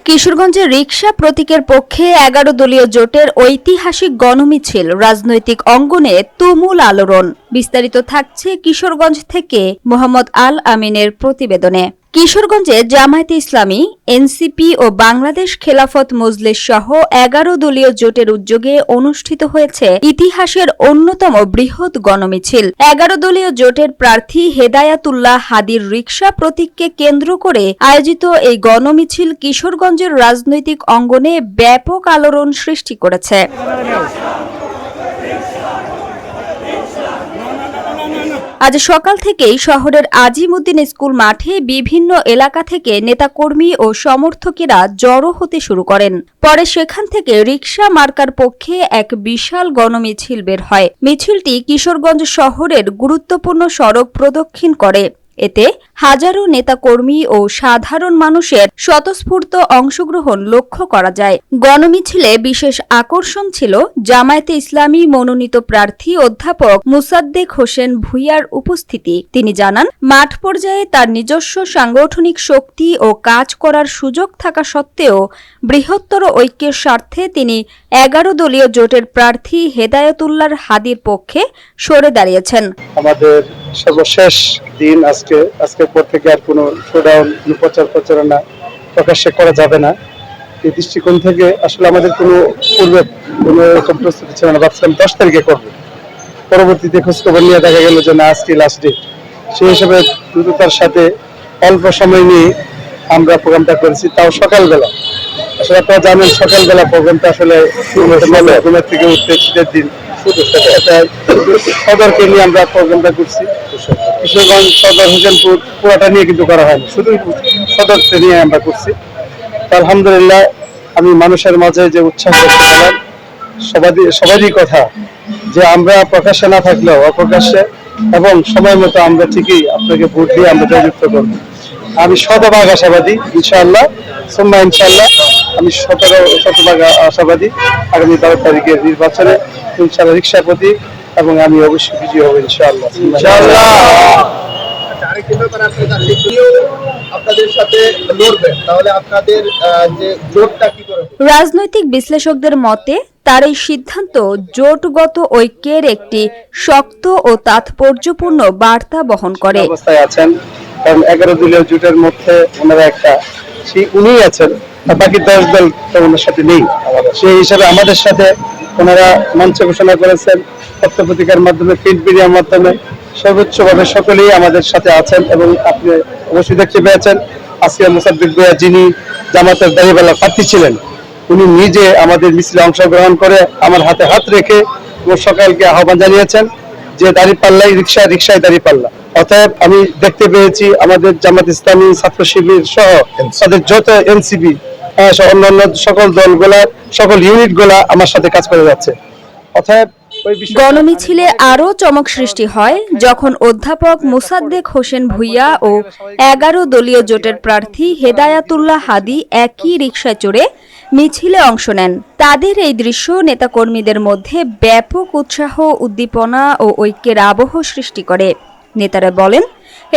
কিশোরগঞ্জে রিকশা প্রতীকের পক্ষে 11 দলীয় জোটের ঐতিহাসিক গণমিছিল রাজনৈতিক অঙ্গনে তুমুল আলোড়ন। বিস্তারিত থাকছে কিশোরগঞ্জ থেকে মোহাম্মদ আল আমিনের প্রতিবেদনে। কিশোরগঞ্জে জামায়াতে ইসলামী, এনসিপি ও বাংলাদেশ খেলাফত মজলিস সহ 11 দলীয় জোটের উদ্যোগে অনুষ্ঠিত হয়েছে ইতিহাসের অন্যতম বৃহৎ গণমিছিল। 11 দলীয় জোটের প্রার্থী হেদায়াতুল্লাহ হাদির রিকশা প্রতীককে কেন্দ্র করে আয়োজিত এই গণমিছিল কিশোরগঞ্জের রাজনৈতিক অঙ্গনে ব্যাপক আলোড়ন সৃষ্টি করেছে। আজ সকাল থেকেই শহরের আজিমউদ্দিন স্কুল মাঠে বিভিন্ন এলাকা থেকে নেতাকর্মী ও সমর্থকেরা জড়ো হতে শুরু করেন। পরে সেখান থেকে রিকশা মার্কার পক্ষে এক বিশাল গণমিছিল বের হয়। মিছিলটি কিশোরগঞ্জ শহরের গুরুত্বপূর্ণ সড়ক প্রদক্ষিণ করে। এতে হাজারো নেতাকর্মী ও সাধারণ মানুষের স্বতঃস্ফূর্ত অংশগ্রহণ লক্ষ্য করা যায়। গণমিছিলে বিশেষ আকর্ষণ ছিল জামায়াতে ইসলামী মনোনীত প্রার্থী অধ্যাপক মোসাদ্দেক হোসেন ভূঁইয়ার উপস্থিতি। তিনি জানান, মাঠ পর্যায়ে তার নিজস্ব সাংগঠনিক শক্তি ও কাজ করার সুযোগ থাকা সত্ত্বেও বৃহত্তর ঐক্যের স্বার্থে তিনি 11 দলীয় জোটের প্রার্থী হেদায়াতুল্লাহ হাদির পক্ষে সরে দাঁড়িয়েছেন। আমাদের সর্বশেষ দিন আজকের পর থেকে আর কোনো শোডাউন, প্রচারণা প্রকাশ্যে করা যাবে না। এই দৃষ্টিকোণ থেকে আসলে আমাদের কোনো পূর্বে কোনো রকম প্রস্তুতি ছিল না। ভাবছিলাম 10 তারিখে করবো, পরবর্তীতে খোঁজখবর নিয়ে দেখা গেল যে না, আজকে লাস্ট ডেট। সেই হিসেবে দ্রুততার সাথে অল্প সময় নিয়ে আমরা প্রোগ্রামটা করেছি, তাও সকালবেলা। আসলে আপনারা জানেন সকালবেলা প্রোগ্রামটা আসলে ঘুমের থেকে উঠতে শীতের দিন সদরকে নিয়ে আমরা প্রোগ্রামটা করছি। কিশোরগঞ্জ, সদর, হোসেনপুর পুরাটা নিয়ে কিন্তু করা হয়নি, শুধু সদরকে নিয়ে আমরা করছি। আলহামদুলিল্লাহ, আমি মানুষের মাঝে যে উৎসাহ দেখতে পেলাম, সবারই কথা যে আমরা প্রকাশ্যে না থাকলেও অপ্রকাশ্যে এবং সময় মতো আমরা ঠিকই আপনাকে ভোট দিয়ে আমরা জয়যুক্ত করবো। আমি শতভাগ আশাবাদী, ইনশাআল্লাহ সোম্মা ইনশাআল্লাহ, আমি শতভাগ আশাবাদী আগামী 12 তারিখের নির্বাচনে ইনশাআল্লাহ রিকশা প্রতীক এবং আমি অবশ্যই বিজয়ী হব ইনশাআল্লাহ। রাজনৈতিক বিশ্লেষকদের মতে তার এই সিদ্ধান্ত জোটগত ঐক্যের একটি শক্ত ও তাৎপর্যপূর্ণ বার্তা বহন করে। অবস্থায় আছেন, কারণ 11 দলীয় জোটের মধ্যে ওনারা উনি আছেন, বাকি 10 দল ওনার সাথে নেই। সেই হিসাবে আমাদের সাথে ওনারা মঞ্চ ঘোষণা করেছেন, পত্রপত্রিকার মাধ্যমে, প্রিন্ট মিডিয়ার মাধ্যমে সর্বোচ্চভাবে সকলেই আমাদের সাথে আছেন। এবং আপনি অবশ্যই দেখতে পেয়েছেন আজকে মোসাদ্দেক ভূঁইয়া, যিনি জামাতের দাঁড়িপাল্লা প্রার্থী ছিলেন, উনি নিজে আমাদের মিছিলে অংশগ্রহণ করে আমার হাতে হাত রেখে সকালকে আহ্বান জানিয়েছেন যে দাঁড়িপাল্লাই রিকশা, রিকশায় দাঁড়িপাল্লা। অতএব আমি দেখতে পেয়েছি আমাদের জামাত ইসলামী, ছাত্র শিবির সহ তাদের যত এনসিপি অন্যান্য সকল দলগুলা, সকল ইউনিটগুলা আমার সাথে কাজ করে যাচ্ছে। অতএব গণমিছিলে আরও চমক সৃষ্টি হয় যখন অধ্যাপক মোসাদ্দেক হোসেন ভূঁইয়া ও 11 দলীয় জোটের প্রার্থী হেদায়াতুল্লাহ হাদি একই রিকশায় চড়ে মিছিলে অংশ নেন। তাদের এই দৃশ্য নেতাকর্মীদের মধ্যে ব্যাপক উৎসাহ, উদ্দীপনা ও ঐক্যের আবহ সৃষ্টি করে। নেতারা বলেন,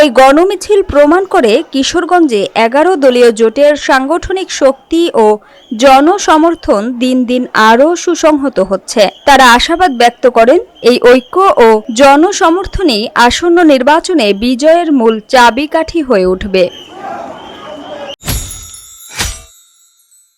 এই গণমিছিল প্রমাণ করে কিশোরগঞ্জে 11 দলীয় জোটের সাংগঠনিক শক্তি ও জনসমর্থন দিন দিন আরও সুসংহত হচ্ছে। তারা আশাবাদ ব্যক্ত করেন, এই ঐক্য ও জনসমর্থনই আসন্ন নির্বাচনে বিজয়ের মূল চাবিকাঠি হয়ে উঠবে।